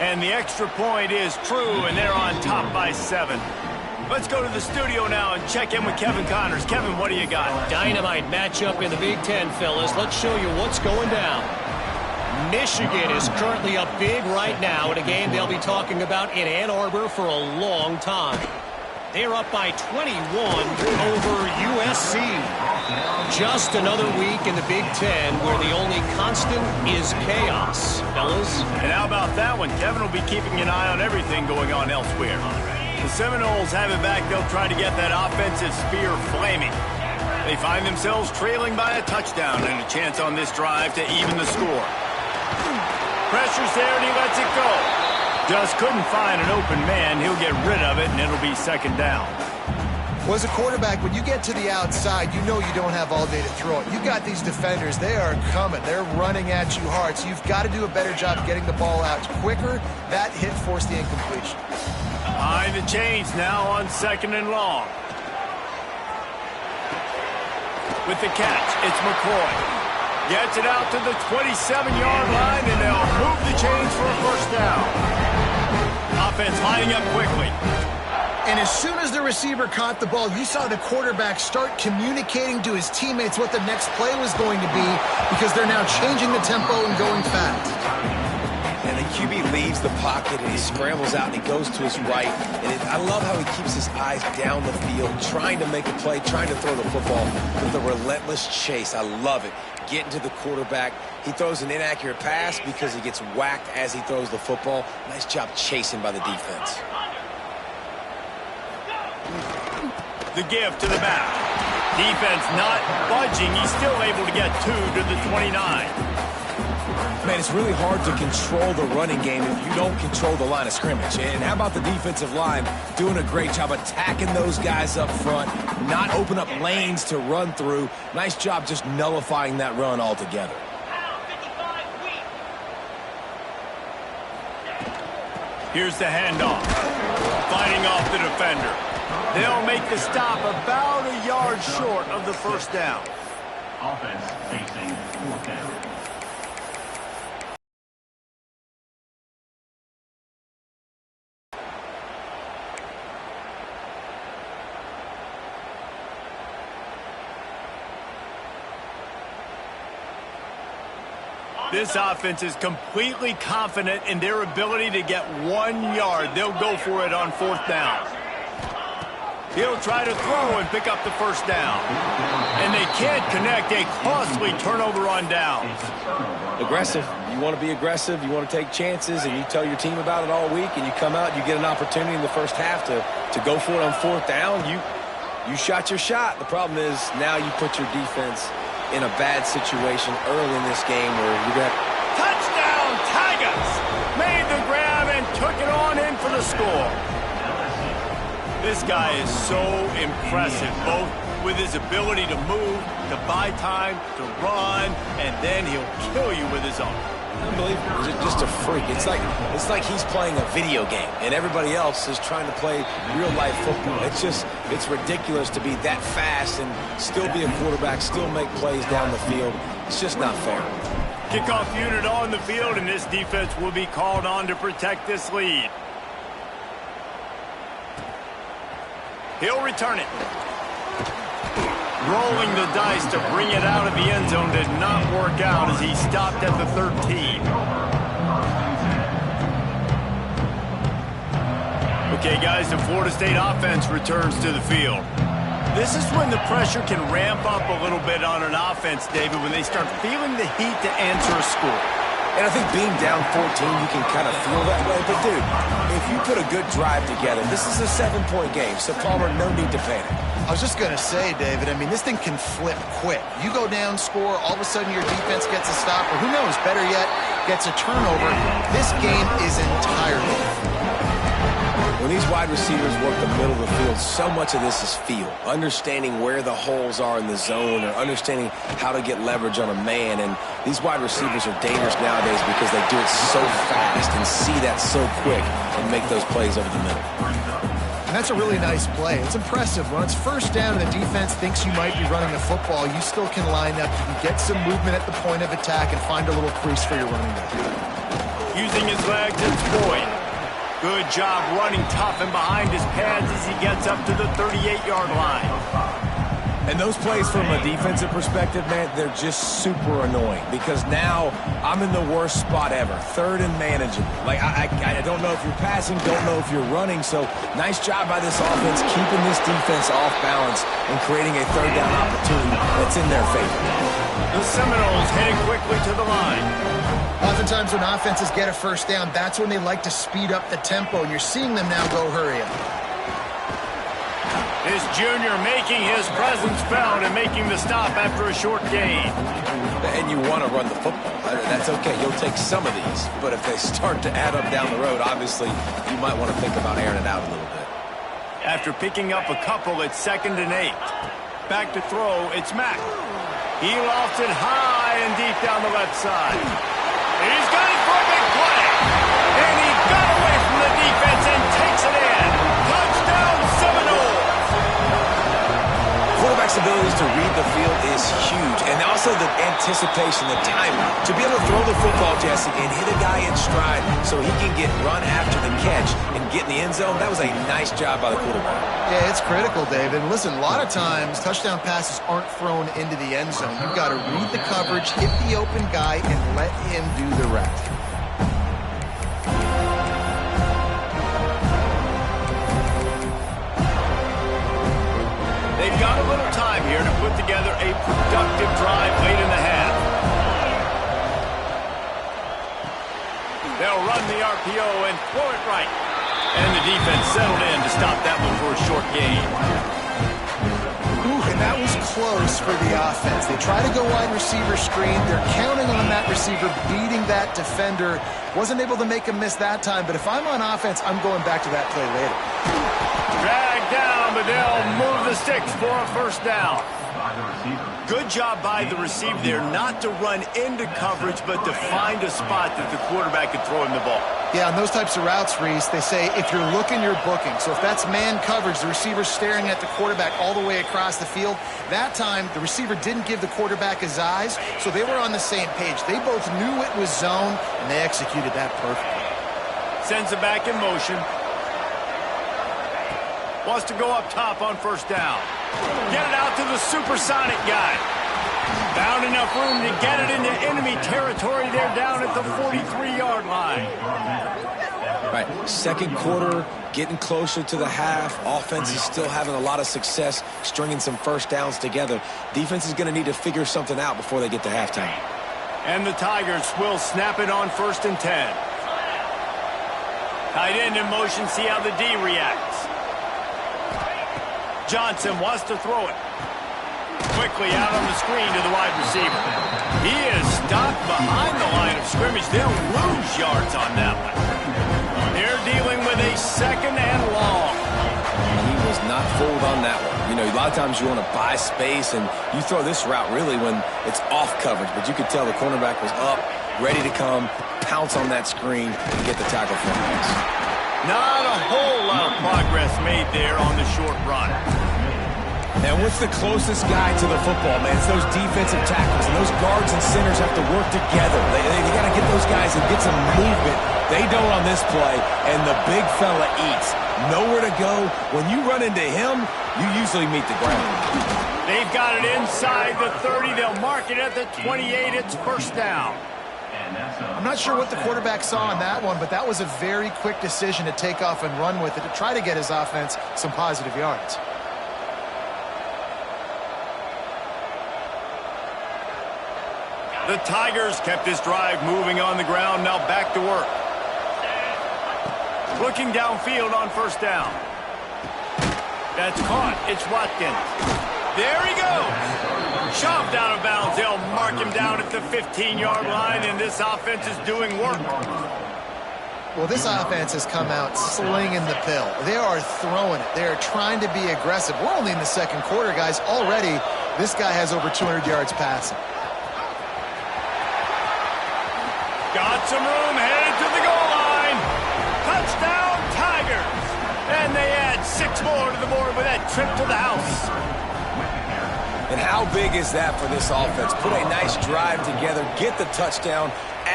And the extra point is true, and they're on top by 7. Let's go to the studio now and check in with Kevin Connors. Kevin, what do you got? Dynamite matchup in the Big Ten, fellas. Let's show you what's going down. Michigan is currently up big right now in a game they'll be talking about in Ann Arbor for a long time. They're up by 21 over USC. Just another week in the Big Ten where the only constant is chaos, fellas. And how about that one? Kevin will be keeping an eye on everything going on elsewhere. The Seminoles have it back. They'll try to get that offensive spear flaming. They find themselves trailing by a touchdown and a chance on this drive to even the score. Pressure's there and he lets it go. Just couldn't find an open man. He'll get rid of it and it'll be second down. Well, as a quarterback, when you get to the outside, you know you don't have all day to throw it. You got these defenders. They are coming. They're running at you hard. So you've got to do a better job getting the ball out quicker. That hit forced the incompletion. Behind the chains now on 2nd and long. With the catch, it's McCoy. Gets it out to the 27-yard line, and they'll move the chains for a first down. Offense lining up quickly. And as soon as the receiver caught the ball, you saw the quarterback start communicating to his teammates what the next play was going to be because they're now changing the tempo and going fast. And the QB leaves the pocket and he scrambles out and he goes to his right. And I love how he keeps his eyes down the field, trying to make a play, trying to throw the football with a relentless chase. I love it. Getting to the quarterback. He throws an inaccurate pass because he gets whacked as he throws the football. Nice job chasing by the defense. The give to the back. Defense not budging. He's still able to get 2 to the 29. Man, it's really hard to control the running game if you don't control the line of scrimmage. And how about the defensive line doing a great job attacking those guys up front, not open up lanes to run through. Nice job just nullifying that run altogether. Here's the handoff. Fighting off the defender. They'll make the stop about a yard short of the first down. Offense facing 4th down. This offense is completely confident in their ability to get 1 yard. They'll go for it on 4th down. He'll try to throw and pick up the first down. And they can't connect. A costly turnover on downs. Aggressive. You want to be aggressive. You want to take chances, and you tell your team about it all week, and you come out and you get an opportunity in the first half to go for it on 4th down. You shot your shot. The problem is now you put your defense in a bad situation early in this game where you're going to... Touchdown, Tigers! Made the grab and took it on in for the score. This guy is so impressive, both with his ability to move, to buy time, to run, and then he'll kill you with his arm. Unbelievable. Just a freak. It's like he's playing a video game, and everybody else is trying to play real-life football. It's ridiculous to be that fast and still be a quarterback, still make plays down the field. It's just not fair. Kickoff unit on the field, and this defense will be called on to protect this lead. He'll return it. Rolling the dice to bring it out of the end zone did not work out as he stopped at the 13. Okay, guys, the Florida State offense returns to the field. This is when the pressure can ramp up a little bit on an offense, David, when they start feeling the heat to answer a score. And I think being down 14, you can kind of feel that way. But, dude, if you put a good drive together, this is a 7-point game. So, Palmer, no need to panic. I was just going to say, David, I mean, this thing can flip quick. You go down, score, all of a sudden your defense gets a stop, or who knows, better yet, gets a turnover. This game is entirely different. When these wide receivers work the middle of the field, so much of this is feel. Understanding where the holes are in the zone or understanding how to get leverage on a man. And these wide receivers are dangerous nowadays because they do it so fast and see that so quick and make those plays over the middle. And that's a really nice play. It's impressive. When it's first down and the defense thinks you might be running the football, you still can line up. You can get some movement at the point of attack and find a little crease for your running back. using his legs, exploit. Good job running tough and behind his pads as he gets up to the 38-yard line. And those plays from a defensive perspective, man, they're just super annoying because now I'm in the worst spot ever. Third and manageable. Like, I don't know if you're passing, don't know if you're running. So nice job by this offense keeping this defense off balance and creating a third down opportunity that's in their favor. The Seminoles heading quickly to the line. Oftentimes when offenses get a first down, that's when they like to speed up the tempo, and you're seeing them now go hurry up. This junior making his presence felt and making the stop after a short gain. And you want to run the football. That's okay. You'll take some of these. But if they start to add up down the road, obviously, you might want to think about airing it out a little bit. After picking up a couple, it's 2nd and 8. Back to throw, it's Mack. He lofts it high and deep down the left side. He's got it for a big play. And he got away from the defense and takes it in. Touchdown, Seminoles. Quarterback's abilities to read the field is huge. And also the anticipation, the timing. To be able to throw the football, Jesse, and hit a guy in stride so he can get run after the catch and get in the end zone, that was a nice job by the quarterback. Yeah, it's critical, David. And listen, a lot of times touchdown passes aren't thrown into the end zone. You've got to read the coverage, hit the open guy, and let him do the rest. They've got a little time here to put together a productive drive late in the half. They'll run the RPO and throw it right. And the defense settled in to stop that one for a short gain. Ooh, and that was close for the offense. They try to go wide receiver screen. They're counting on that receiver beating that defender. Wasn't able to make him miss that time, but if I'm on offense, I'm going back to that play later. Dragged down, but they'll move the sticks for a first down. Good job by the receiver there, not to run into coverage, but to find a spot that the quarterback could throw him the ball. Yeah, on those types of routes, Reese, they say if you're looking, you're booking. So if that's man coverage, the receiver's staring at the quarterback all the way across the field. That time, the receiver didn't give the quarterback his eyes, so they were on the same page. They both knew it was zone, and they executed that perfectly. Sends it back in motion. Wants to go up top on first down. Get it out to the supersonic guy. Found enough room to get it into enemy territory. They're down at the 43-yard line. Right, second quarter, getting closer to the half. Offense is still having a lot of success stringing some first downs together. Defense is going to need to figure something out before they get to halftime. And the Tigers will snap it on 1st and 10. Tight end in motion, see how the D reacts. Johnson wants to throw it. Quickly out on the screen to the wide receiver. He is stopped behind the line of scrimmage. They'll lose yards on that one. They're dealing with a 2nd and long. He was not fooled on that one. You know, a lot of times you want to buy space, and you throw this route really when it's off coverage. But you could tell the cornerback was up, ready to come, pounce on that screen, and get the tackle for a pass. Not a whole lot of progress made there on the short run. And what's the closest guy to the football, man? It's those defensive tackles, and those guards and centers have to work together. They got to get those guys and get some movement. They don't on this play, and the big fella eats. Nowhere to go. When you run into him, you usually meet the ground. They've got it inside the 30. They'll mark it at the 28. It's first down. I'm not sure what the quarterback saw on that one, but that was a very quick decision to take off and run with it to try to get his offense some positive yards. The Tigers kept this drive moving on the ground, now back to work. Looking downfield on first down. That's caught. It's Watkins. There he goes. Shoved out of bounds. They'll mark him down at the 15-yard line, and this offense is doing work. Well, this offense has come out slinging the pill. They are throwing it. They are trying to be aggressive. We're only in the second quarter, guys. Already, this guy has over 200 yards passing. Got some room, headed to the goal line. Touchdown, Tigers. And they add 6 more to the board with that trip to the house. And how big is that for this offense? Put a nice drive together, get the touchdown,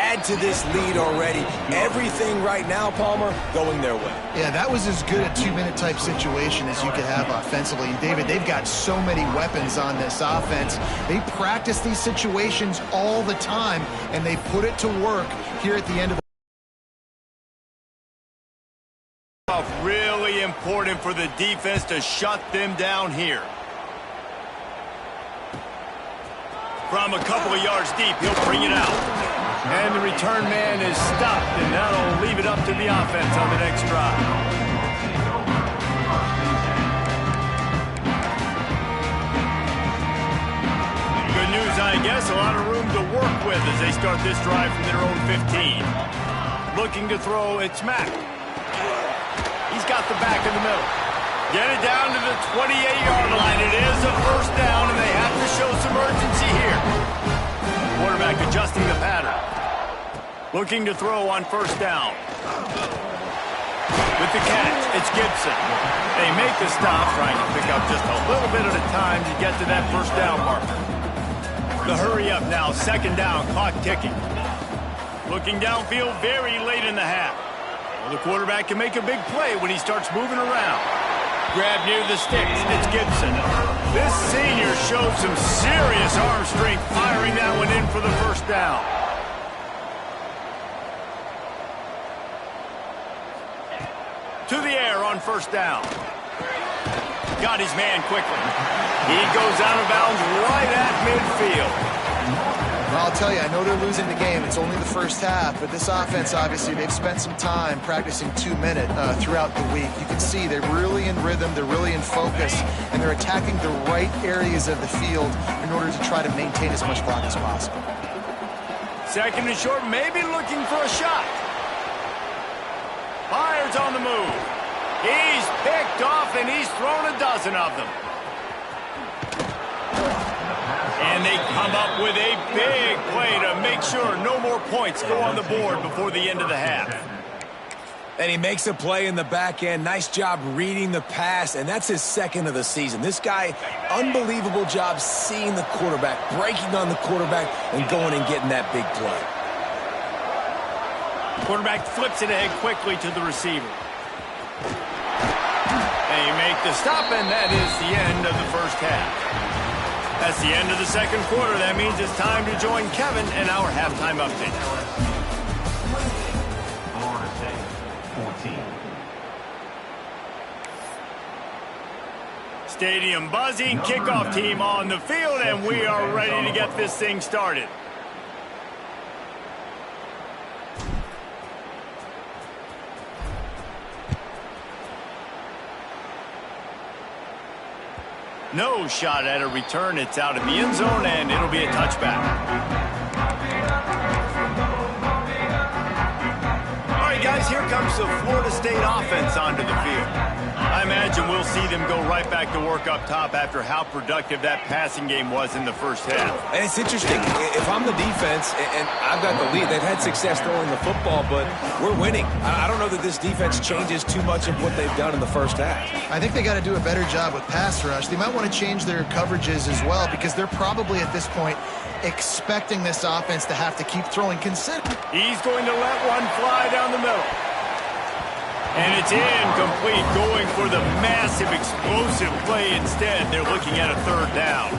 add to this lead already. Everything right now, Palmer, going their way. Yeah, that was as good a 2-minute type situation as you could have offensively. And David, they've got so many weapons on this offense. They practice these situations all the time, and they put it to work here at the end of the really important for the defense to shut them down here. From a couple of yards deep, he'll bring it out. And the return man is stopped, and that'll leave it up to the offense on the next drive. Good news, I guess. A lot of room to work with as they start this drive from their own 15. Looking to throw, it's Mack. He's got the back in the middle. Get it down to the 28-yard line. It is a first down, and they have to show some urgency here. Quarterback adjusting the pattern. Looking to throw on first down. With the catch, it's Gibson. They make the stop, trying to pick up just a little bit at a time to get to that first down marker. The hurry up now, second down, clock ticking. Looking downfield very late in the half. Well, the quarterback can make a big play when he starts moving around. Grab near the sticks, it's Gibson. This senior showed some serious arm strength firing that one in for the first down. To the air on first down. Got his man quickly. He goes out of bounds right at midfield. Well, I'll tell you, I know they're losing the game. It's only the first half, but this offense, obviously, they've spent some time practicing 2-minute throughout the week. You can see they're really in rhythm, they're really in focus, and they're attacking the right areas of the field in order to try to maintain as much clock as possible. Second and short, maybe looking for a shot. Byers on the move. He's picked off, and he's thrown a dozen of them. And they come up with a big play to make sure no more points go on the board before the end of the half. And he makes a play in the back end. Nice job reading the pass, and that's his second of the season. This guy, unbelievable job seeing the quarterback, breaking on the quarterback, and going and getting that big play. Quarterback flips it ahead quickly to the receiver. They make the stop, and that is the end of the first half. That's the end of the second quarter. That means it's time to join Kevin and our halftime update. Florida State, 14. Stadium buzzing, kickoff team on the field, and we are ready to get this thing started. No shot at a return. It's out of the end zone, and it'll be a touchback. All right, guys, here comes the Florida State offense onto the field. I imagine we'll see them go right back to work up top after how productive that passing game was in the first half. And it's interesting. If I'm the defense and I've got the lead, they've had success throwing the football, but we're winning. I don't know that this defense changes too much of what they've done in the first half. I think they got to do a better job with pass rush. They might want to change their coverages as well, because they're probably at this point expecting this offense to have to keep throwing consistently. He's going to let one fly down the middle. And it's incomplete, going for the massive explosive play instead. They're looking at a third down.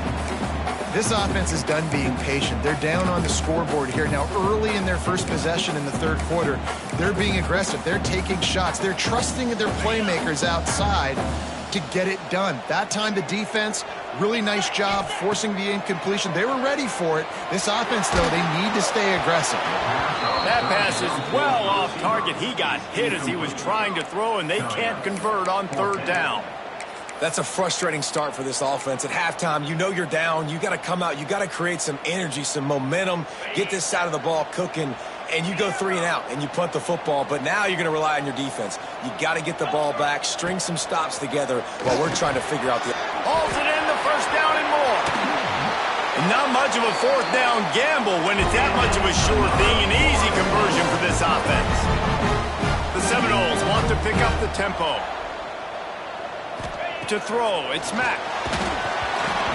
This offense is done being patient. They're down on the scoreboard here. Now, early in their first possession in the third quarter, they're being aggressive. They're taking shots. They're trusting their playmakers outside to get it done. That time, the defense, really nice job forcing the incompletion. They were ready for it. This offense, though, they need to stay aggressive. That pass is well off target. He got hit as he was trying to throw, and they can't convert on third down. That's a frustrating start for this offense. At halftime, you know you're down. You got to come out. You got to create some energy, some momentum, get this side of the ball cooking, and you go 3 and out, and you punt the football. But now you're going to rely on your defense. You got to get the ball back, string some stops together while we're trying to figure out the... Hauls it in, the first down and more. Not much of a fourth down gamble when it's that much of a sure thing. An easy conversion for this offense. The Seminoles want to pick up the tempo. To throw, it's Mack.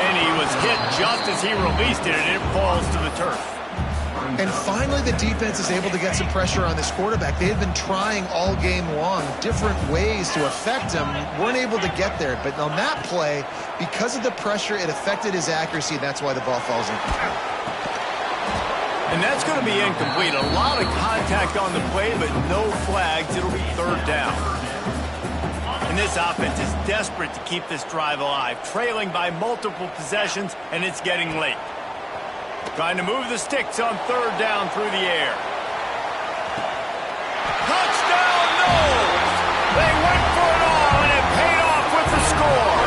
And he was hit just as he released it, and it falls to the turf. And finally, the defense is able to get some pressure on this quarterback. They had been trying all game long different ways to affect him. Weren't able to get there. But on that play, because of the pressure, it affected his accuracy. That's why the ball falls incomplete. And that's going to be incomplete. A lot of contact on the play, but no flags. It'll be third down. And this offense is desperate to keep this drive alive, trailing by multiple possessions, and it's getting late. Trying to move the sticks on third down through the air. Touchdown, no! They went for it all, and it paid off with the score.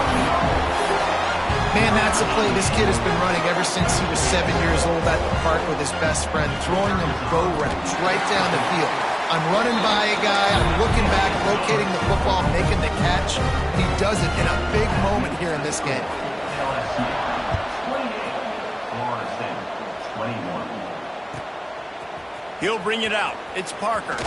Man, that's a play this kid has been running ever since he was 7 years old at the park with his best friend, throwing them go routes right down the field. I'm running by a guy, I'm looking back, locating the football, making the catch, and he does it in a big moment here in this game. He'll bring it out. It's Parker.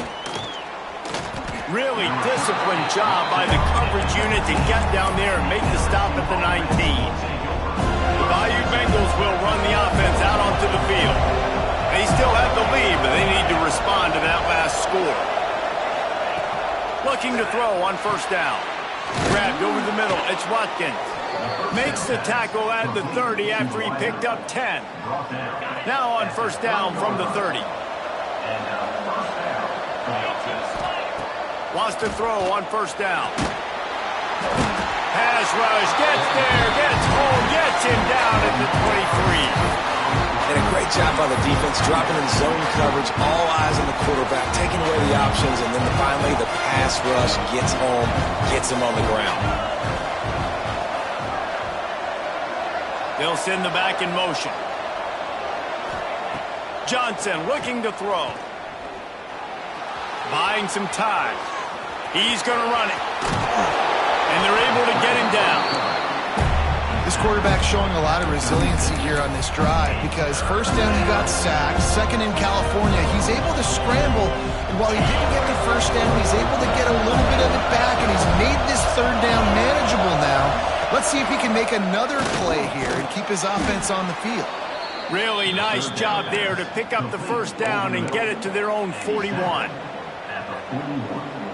Really disciplined job by the coverage unit to get down there and make the stop at the 19. The Bayou Bengals will run the offense out onto the field. They still have the lead, but they need to respond to that last score. Looking to throw on first down. Grabbed over the middle. It's Watkins. Makes the tackle at the 30 after he picked up 10. Now on first down from the 30. Wants to throw on first down. Pass rush, gets there, gets home, gets him down at the 23. And a great job by the defense, dropping in zone coverage, all eyes on the quarterback, taking away the options, and then finally the pass rush gets home, gets him on the ground. They'll send the back in motion. Johnson looking to throw. Buying some time. He's going to run it. And they're able to get him down. This quarterback showing a lot of resiliency here on this drive because first down he got sacked, second in California, he's able to scramble, and while he didn't get the first down, he's able to get a little bit of it back, and he's made this third down manageable now. Let's see if he can make another play here and keep his offense on the field. Really nice job there to pick up the first down and get it to their own 41.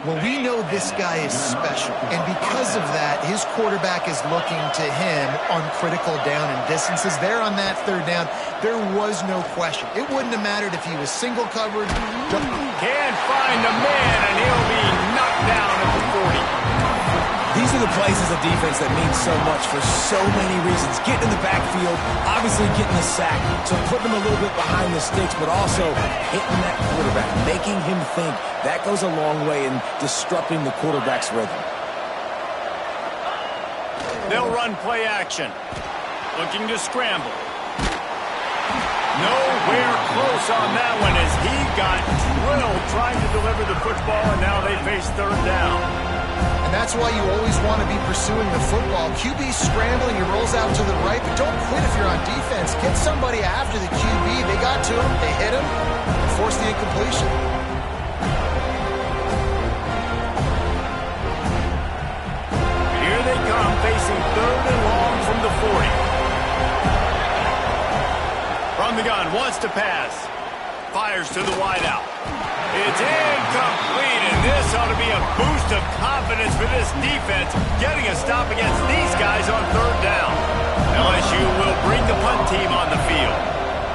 Well, we know this guy is special, and because of that, his quarterback is looking to him on critical down and distances. There on that third down, there was no question. It wouldn't have mattered if he was single covered. Can't find a man, and he'll be knocked down at the 40. These are the plays as a defense that mean so much for so many reasons. Getting in the backfield, obviously getting the sack, so putting him a little bit behind the sticks, but also hitting that quarterback, making him think. That goes a long way in disrupting the quarterback's rhythm. They'll run play action. Looking to scramble. Nowhere close on that one as he got drilled trying to deliver the football, and now they face third down. And that's why you always want to be pursuing the football. QB scrambling, he rolls out to the right, but don't quit if you're on defense. Get somebody after the QB. They got to him, they hit him, and forced the incompletion. Here they come, facing third and long from the 40. From the gun, wants to pass. Fires to the wideout. It's incomplete, and this ought to be a boost of confidence for this defense, getting a stop against these guys on third down. LSU will bring the punt team on the field.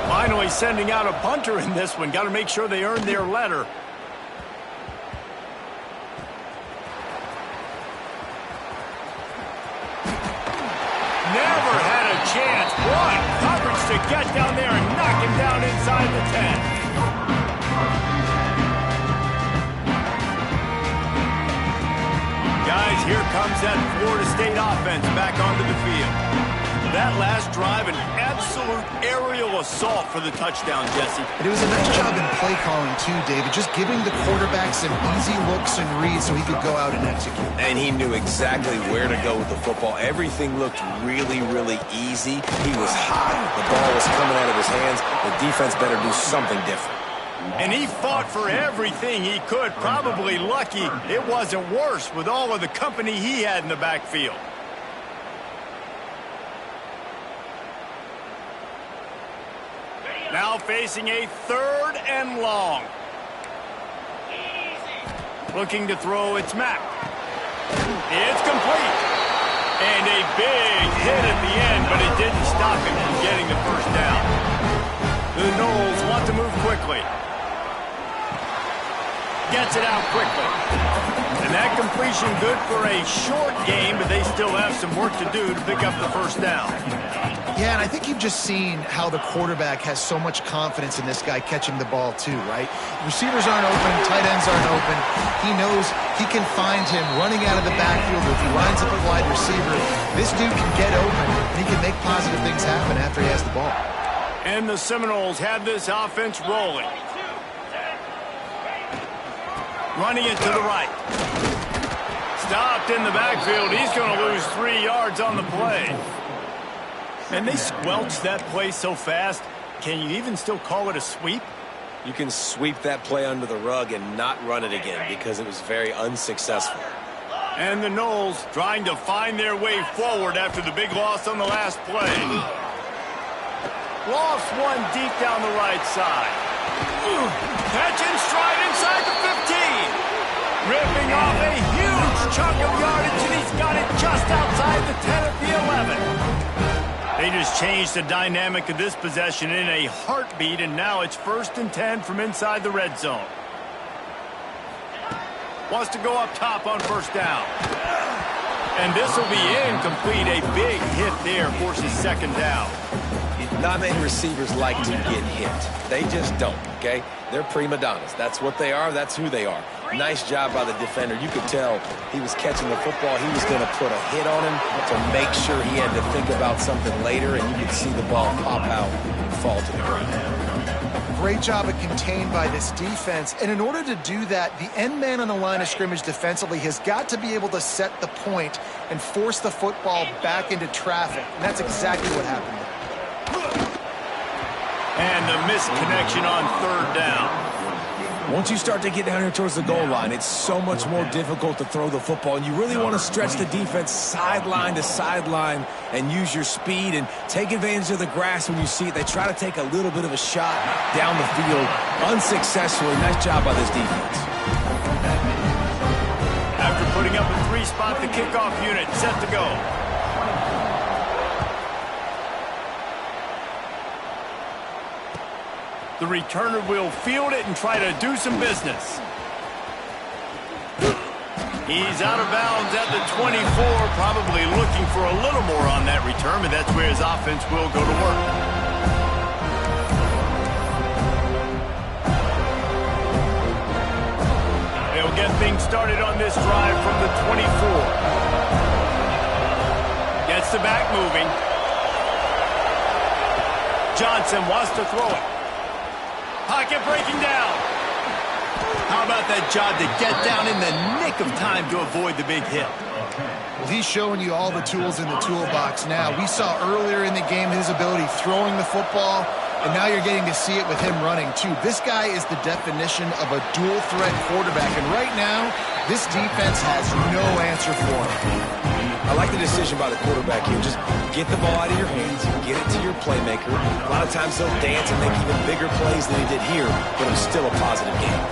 Finally sending out a punter in this one. Got to make sure they earn their letter. Never had a chance. What coverage to get down there and knock him down inside the 10. Guys, here comes that Florida State offense back onto the field. That last drive, an absolute aerial assault for the touchdown, Jesse. And it was a nice job in play calling, too, David, just giving the quarterback some easy looks and reads so he could go out and execute. And he knew exactly where to go with the football. Everything looked really, really easy. He was hot. The ball was coming out of his hands. The defense better do something different. And he fought for everything he could. Probably lucky it wasn't worse with all of the company he had in the backfield. Now facing a 3rd and long. Looking to throw, it's Mack. It's complete. And a big hit at the end, but it didn't stop him from getting the first down. The Knowles want to move quickly. Gets it out quickly. And that completion good for a short game, but they still have some work to do to pick up the first down. Yeah, and I think you've just seen how the quarterback has so much confidence in this guy catching the ball too, right? Receivers aren't open, tight ends aren't open. He knows he can find him running out of the backfield. If he lines up a wide receiver, this dude can get open, and he can make positive things happen after he has the ball. And the Seminoles have this offense rolling. Running it to the right. Stopped in the backfield. He's going to lose 3 yards on the play. And they squelched that play so fast. Can you even still call it a sweep? You can sweep that play under the rug and not run it again because it was very unsuccessful. And the Knowles trying to find their way forward after the big loss on the last play. Lost one deep down the right side. Catch and stride inside the 15. Ripping off a huge chunk of yardage, and he's got it just outside the 10 at the 11. They just changed the dynamic of this possession in a heartbeat, and now it's 1st and 10 from inside the red zone. Wants to go up top on first down. And this will be incomplete. A big hit there forces 2nd down. Not many receivers like to get hit. They just don't, okay? They're prima donnas. That's what they are. That's who they are. Nice job by the defender. You could tell he was catching the football. He was going to put a hit on him to make sure he had to think about something later, and you could see the ball pop out and fall to the ground. Great job of contained by this defense. And in order to do that, the end man on the line of scrimmage defensively has got to be able to set the point and force the football back into traffic. And that's exactly what happened there. And the misconnection on 3rd down. Once you start to get down here towards the goal line, it's so much more difficult to throw the football, and you really want to stretch the defense sideline to sideline and use your speed and take advantage of the grass when you see it. They try to take a little bit of a shot down the field unsuccessfully. Nice job by this defense. After putting up a 3-spot, the kickoff unit set to go. The returner will field it and try to do some business. He's out of bounds at the 24, probably looking for a little more on that return, but that's where his offense will go to work. They'll get things started on this drive from the 24. Gets the back moving. Johnson wants to throw it. Pocket breaking down. How about that job to get down in the nick of time to avoid the big hit? Well, he's showing you all the tools in the toolbox now. We saw earlier in the game his ability throwing the football, and now you're getting to see it with him running too. This guy is the definition of a dual-threat quarterback, and right now, this defense has no answer for him. I like the decision by the quarterback here. Just get the ball out of your hands, get it to your playmaker. A lot of times they'll dance and make even bigger plays than he did here, but it was still a positive game.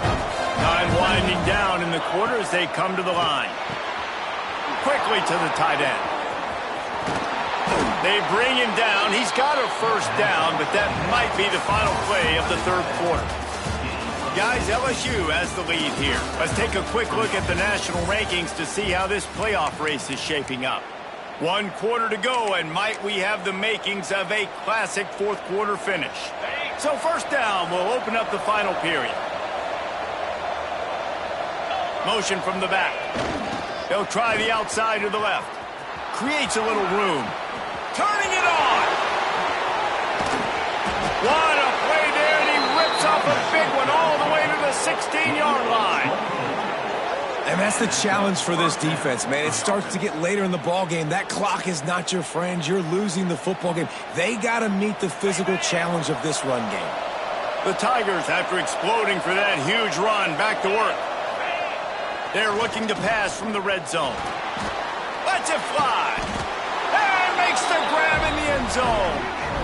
Time winding down in the quarter as they come to the line. Quickly to the tight end. They bring him down. He's got a first down, but that might be the final play of the 3rd quarter. Guys, LSU has the lead here. Let's take a quick look at the national rankings to see how this playoff race is shaping up. 1 quarter to go, and might we have the makings of a classic 4th quarter finish. So first down will open up the final period. Motion from the back. They'll try the outside to the left. Creates a little room. Turning it on. What a play there, and he rips off a big one all the way to the 16-yard line. And that's the challenge for this defense, man. It starts to get later in the ball game. That clock is not your friend. You're losing the football game. They got to meet the physical challenge of this run game. The Tigers, after exploding for that huge run, back to work. They're looking to pass from the red zone. Lets it fly. And makes the grab in the end zone.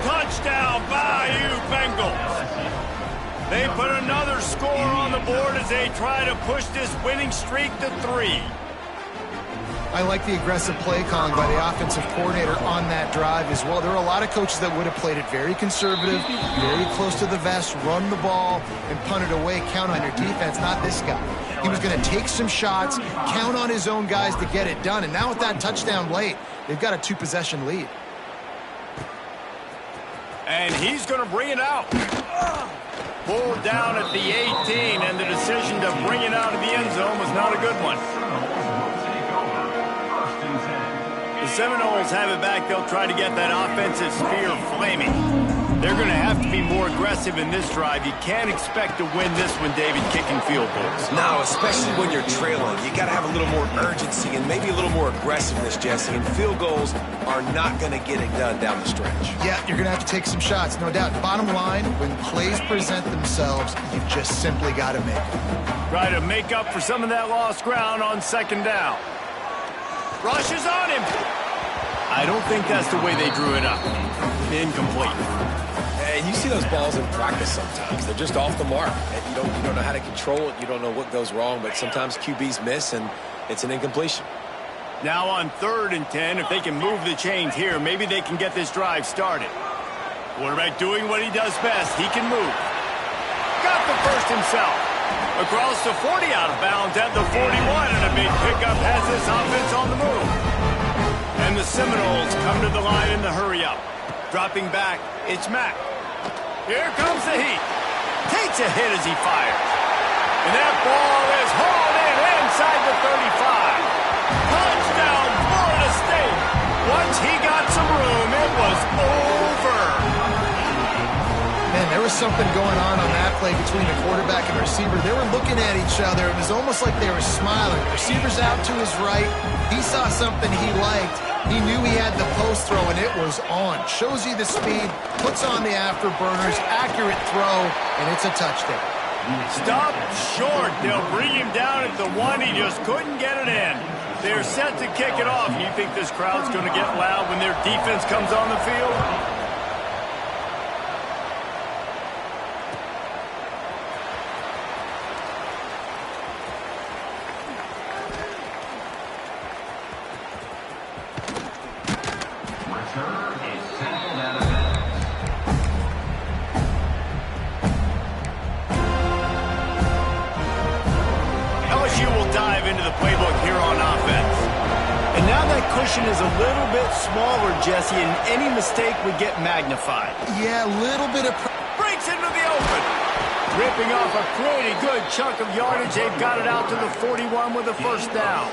Touchdown, Bayou Bengals. They put another score on the board as they try to push this winning streak to 3. I like the aggressive play calling by the offensive coordinator on that drive as well. There are a lot of coaches that would have played it very conservative, very close to the vest, run the ball, and punt it away, count on your defense. Not this guy. He was going to take some shots, count on his own guys to get it done. And now with that touchdown late, they've got a 2-possession lead. And he's going to bring it out. Pulled down at the 18, and the decision to bring it out of the end zone was not a good one. The Seminoles have it back. They'll try to get that offensive spear flaming. They're going to have to be more aggressive in this drive. You can't expect to win this one, David, kicking field goals. No, especially when you're trailing. You got to have a little more urgency and maybe a little more aggressiveness, Jesse. And field goals are not going to get it done down the stretch. Yeah, you're going to have to take some shots, no doubt. Bottom line, when plays present themselves, you've just simply got to make them. Try to make up for some of that lost ground on second down. Rushes on him. I don't think that's the way they drew it up. Incomplete. And you see those balls in practice sometimes. They're just off the mark. And you don't know how to control it. You don't know what goes wrong. But sometimes QBs miss, and it's an incompletion. Now on 3rd and 10, if they can move the chains here, maybe they can get this drive started. Quarterback doing what he does best. He can move. Got the first himself. Across the 40, out of bounds at the 41, and a big pickup has this offense on the move. And the Seminoles come to the line in the hurry-up. Dropping back, it's Mack. Here comes the heat. Takes a hit as he fires. And that ball is hauled in inside the 35. Touchdown, Florida State. Once he got some room, it was over. Man, there was something going on that play between the quarterback and receiver. They were looking at each other. It was almost like they were smiling. The receiver's out to his right. He saw something he liked. He knew he had the post throw, and it was on. Shows you the speed, puts on the afterburners, accurate throw, and it's a touchdown. Stop short. They'll bring him down at the 1. He just couldn't get it in. They're set to kick it off. You think this crowd's going to get loud when their defense comes on the field? LSU will dive into the playbook here on offense. And now that cushion is a little bit smaller, Jesse, and any mistake would get magnified. Yeah, a little bit of... Breaks into the open. Ripping off a pretty good chunk of yardage. They've got it out to the 41 with a first down.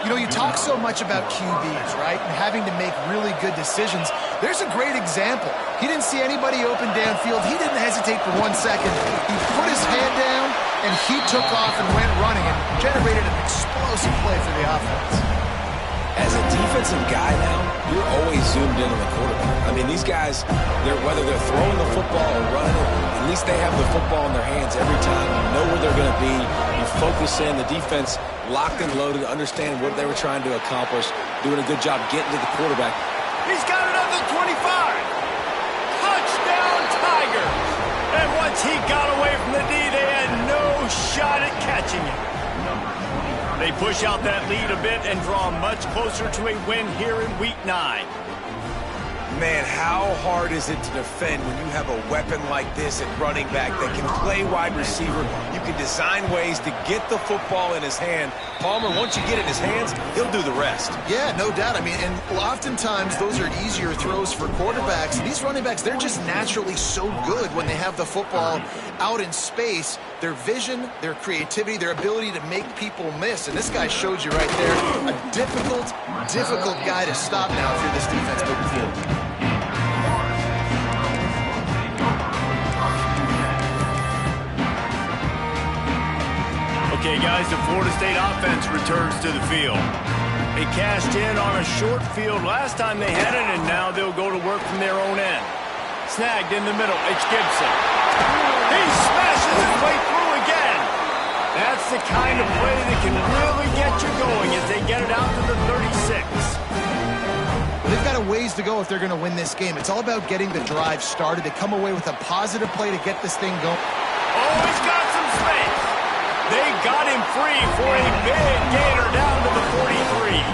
You know, you talk so much about QBs, right, and having to make really good decisions. There's a great example. He didn't see anybody open downfield. He didn't hesitate for 1 second. He put his hand down, and he took off and went running and generated an explosive play for the offense. As a defensive guy now, you're always zoomed in on the quarterback. I mean, these guys, whether they're throwing the football or running it, at least they have the football in their hands every time. You know where they're going to be. You focus in. The defense locked and loaded, understand what they were trying to accomplish, doing a good job getting to the quarterback. He's got it up to 25. Touchdown, Tigers. And once he got away from the D, they had no shot at catching him. They push out that lead a bit and draw much closer to a win here in Week 9. Man, how hard is it to defend when you have a weapon like this at running back that can play wide receiver? You can design ways to get the football in his hand. Palmer, once you get it in his hands, he'll do the rest. Yeah, no doubt. I mean, and oftentimes those are easier throws for quarterbacks. These running backs, they're just naturally so good when they have the football out in space. Their vision, their creativity, their ability to make people miss. And this guy showed you right there, a difficult guy to stop now if you're this defense moving forward. Okay, guys, the Florida State offense returns to the field. They cashed in on a short field last time they had it, and now they'll go to work from their own end. Snagged in the middle, it's Gibson. He smashes his way through again. That's the kind of play that can really get you going as they get it out to the 36. They've got got a ways to go if they're going to win this game. It's all about getting the drive started. They come away with a positive play to get this thing going. Oh, he's got some space. They got him free for a big gainer down to the 43.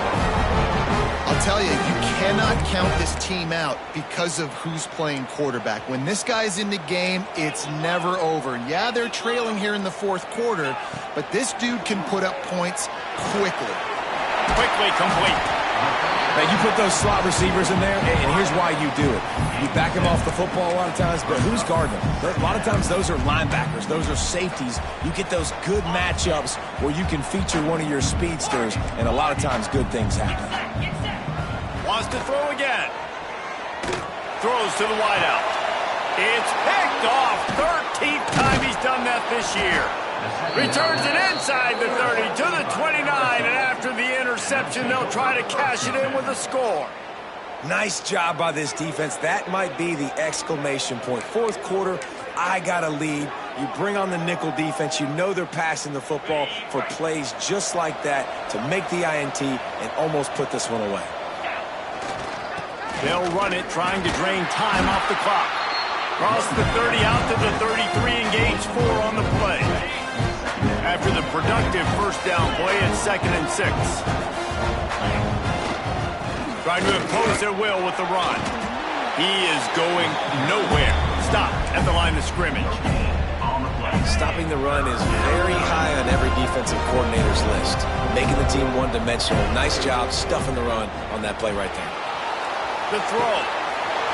I'll tell you, you cannot count this team out because of who's playing quarterback. When this guy's in the game, it's never over. Yeah, they're trailing here in the fourth quarter, but this dude can put up points quickly. Quickly complete. Now, you put those slot receivers in there, and here's why you do it. You back them off the football a lot of times, but who's guarding them? A lot of times those are linebackers. Those are safeties. You get those good matchups where you can feature one of your speedsters, and a lot of times good things happen. Wants to throw again. Throws to the wideout. It's picked off. 13th time he's done that this year. Returns it inside the 30 to the 29, and after the interception, they'll try to cash it in with a score. Nice job by this defense. That might be the exclamation point. Fourth quarter, I got a lead. You bring on the nickel defense. You know they're passing the football for plays just like that to make the INT and almost put this one away. They'll run it, trying to drain time off the clock. Cross the 30 out to the 33, engage 4 on the play. After the productive first down play, it's 2nd and 6. Trying to impose their will with the run. He is going nowhere. Stop at the line of scrimmage. Stopping the run is very high on every defensive coordinator's list. Making the team one-dimensional. Nice job stuffing the run on that play right there. The throw.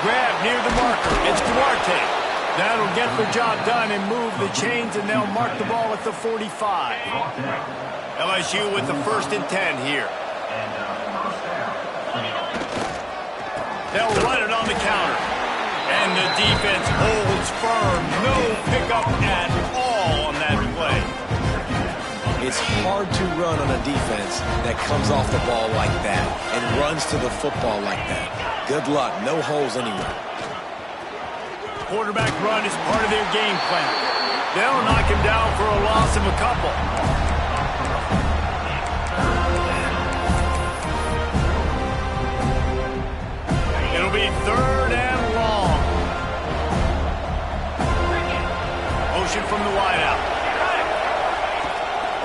Grab near the marker. It's Duarte. That'll get the job done and move the chains, and they'll mark the ball at the 45. LSU with the 1st and 10 here. They'll run it on the counter. And the defense holds firm. No pickup at all on that play. It's hard to run on a defense that comes off the ball like that and runs to the football like that. Good luck. No holes anywhere. Quarterback run is part of their game plan. They'll knock him down for a loss of a couple. It'll be 3rd and long. Motion from the wideout.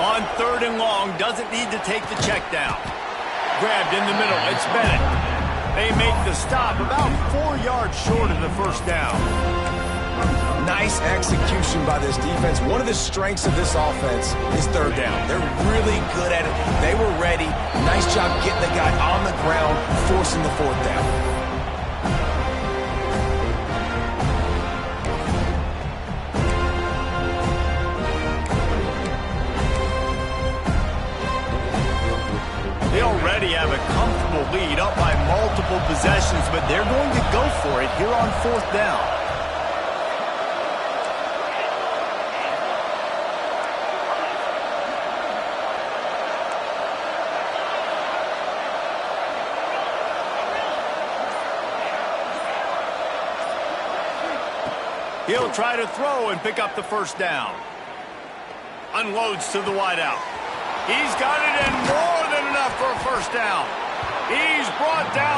On 3rd and long, doesn't need to take the check down. Grabbed in the middle, it's Bennett. They make the stop about 4 yards short of the first down. Nice execution by this defense. One of the strengths of this offense is 3rd down. They're really good at it. They were ready. Nice job getting the guy on the ground, forcing the 4th down. They already have a comfortable lead, up by multiple possessions, but they're going to go for it here on 4th down. He'll try to throw and pick up the 1st down. Unloads to the wideout. He's got it in more than enough for a 1st down. He's brought down.